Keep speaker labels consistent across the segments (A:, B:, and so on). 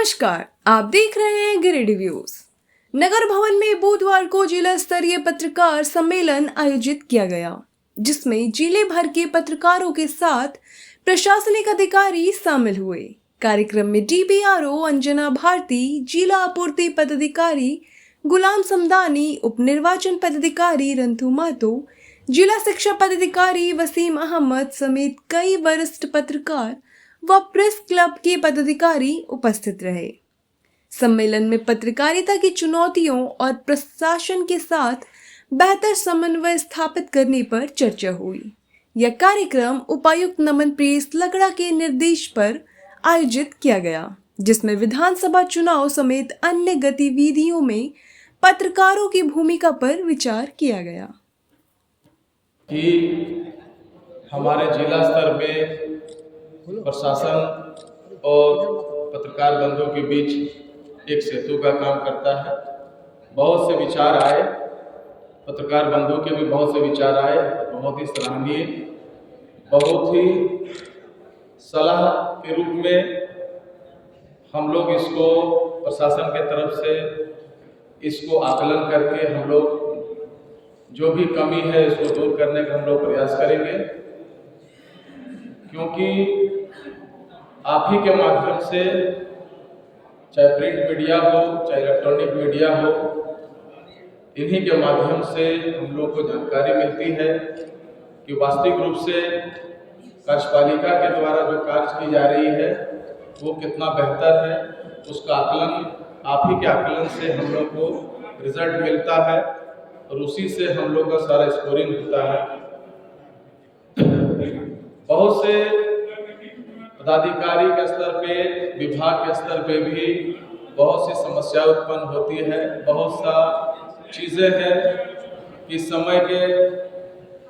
A: नमस्कार, आप देख रहे हैं गिरिडीह व्यूज। नगर भवन में बुधवार को जिला स्तरीय पत्रकार सम्मेलन आयोजित किया गया, जिसमें जिले भर के पत्रकारों के साथ प्रशासनिक अधिकारी शामिल हुए। कार्यक्रम में डीपीआरओ अंजना भारती, जिला आपूर्ति पदाधिकारी गुलाम समदानी, उप निर्वाचन पदाधिकारी रंथू महतो, जिला शिक्षा पदाधिकारी वसीम अहमद समेत कई वरिष्ठ पत्रकार व प्रेस क्लब के पदाधिकारी उपस्थित रहे। सम्मेलन में पत्रकारिता की चुनौतियों और प्रशासन के साथ बेहतर समन्वय स्थापित करने पर चर्चा हुई। यह कार्यक्रम उपायुक्त नमन प्रेस लगड़ा के निर्देश पर आयोजित किया गया, जिसमें विधानसभा चुनाव समेत अन्य गतिविधियों में पत्रकारों की भूमिका पर विचार किया गया।
B: कि हमारे जिला स्तर पे प्रशासन और पत्रकार बंधुओं के बीच एक सेतु का काम करता है। बहुत से विचार आए, पत्रकार बंधुओं के भी बहुत से विचार आए, बहुत ही सराहनीय, बहुत ही सलाह के रूप में हम लोग इसको प्रशासन के तरफ से इसको आकलन करके हम लोग जो भी कमी है इसको दूर करने का हम लोग प्रयास करेंगे, क्योंकि आप ही के माध्यम से चाहे प्रिंट मीडिया हो चाहे इलेक्ट्रॉनिक मीडिया हो, इन्हीं के माध्यम से हम लोग को जानकारी मिलती है कि वास्तविक रूप से कार्यपालिका के द्वारा जो कार्य की जा रही है वो कितना बेहतर है। उसका आकलन आप ही के आकलन से हम लोग को रिजल्ट मिलता है और उसी से हम लोग का सारा स्कोरिंग होता है। बहुत से पदाधिकारी के स्तर पे, विभाग के स्तर पे भी बहुत सी समस्या उत्पन्न होती है। बहुत सा चीज़ें हैं कि समय के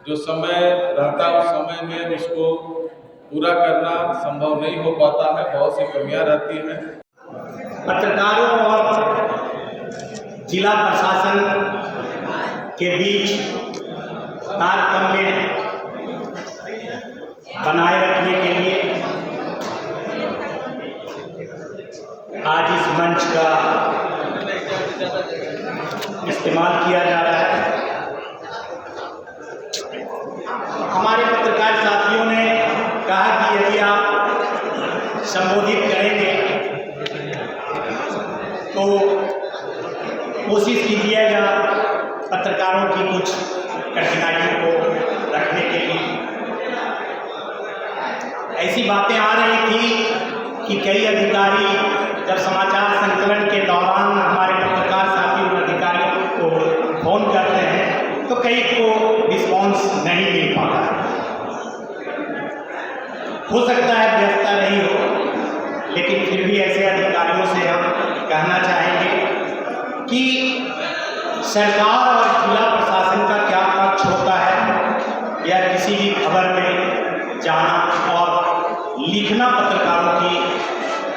B: जो समय रहता है उस समय में उसको पूरा करना संभव नहीं हो पाता है, बहुत सी कमियां रहती हैं।
C: पत्रकारों और जिला प्रशासन के बीच तारतम्य बनाए रखने के लिए आज इस मंच का इस्तेमाल किया जा रहा है। हमारे पत्रकार साथियों ने कहा कि यदि आप संबोधित करेंगे तो कोशिश कीजिएगा पत्रकारों की कुछ कठिनाइयों को रखने के लिए। ऐसी बातें आ रही थी कि कई अधिकारी जब समाचार संकलन के दौरान हमारे पत्रकार साथी उन अधिकारियों को फोन करते हैं तो कई को रिस्पॉन्स नहीं मिल पाता है। हो सकता है व्यस्तता नहीं हो, लेकिन फिर भी ऐसे अधिकारियों से हम कहना चाहेंगे कि सरकार और जिला प्रशासन का क्या पक्ष होता है या किसी भी खबर में जाना और लिखना पत्रकारों की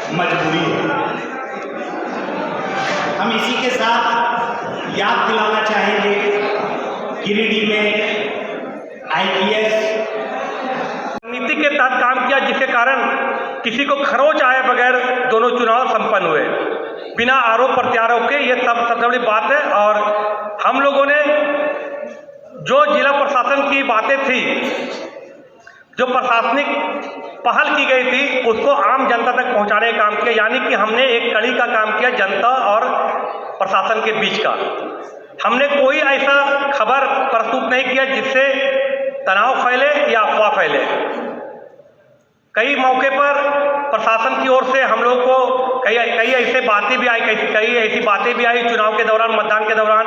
C: मजबूरी है। हम इसी के साथ याद दिलाना चाहेंगे, गिरिडीह में आईपीएस
D: नीति के तहत काम किया, जिसके कारण किसी को खरोच आए बगैर दोनों चुनाव संपन्न हुए बिना आरोप प्रत्यारोप के। ये सबसे बड़ी बात है। और हम लोगों ने जो जिला प्रशासन की बातें थी, जो प्रशासनिक पहल की गई थी, उसको आम जनता तक पहुंचाने का काम किया। यानी कि हमने एक कड़ी का काम किया जनता और प्रशासन के बीच का। हमने कोई ऐसा खबर प्रस्तुत नहीं किया जिससे तनाव फैले या अफवाह फैले। कई मौके पर प्रशासन की ओर से हम लोग को कई ऐसे बातें भी आई, कई ऐसी बातें भी आई चुनाव के दौरान, मतदान के दौरान,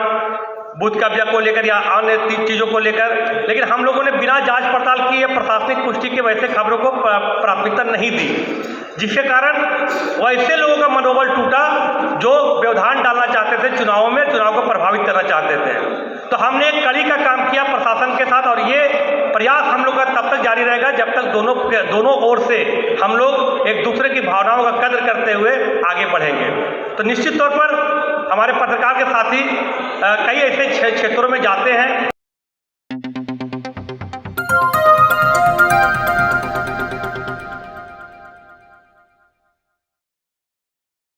D: बूथ कब्जा को लेकर या अन्य चीज़ों को लेकर। लेकिन हम लोगों ने बिना जांच पड़ताल की या प्रशासनिक पुष्टि के वैसे खबरों को प्राथमिकता नहीं दी, जिसके कारण वैसे लोगों का मनोबल टूटा जो व्यवधान डालना चाहते थे चुनावों में, चुनाव को प्रभावित करना चाहते थे। तो हमने एक कड़ी का काम किया प्रशासन के साथ, और ये प्रयास हम लोग का तब तक जारी रहेगा जब तक दोनों ओर से हम लोग एक दूसरे की भावनाओं का कद्र करते हुए आगे बढ़ेंगे। तो निश्चित तौर पर हमारे पत्रकार के साथी कई ऐसे क्षेत्रों में जाते हैं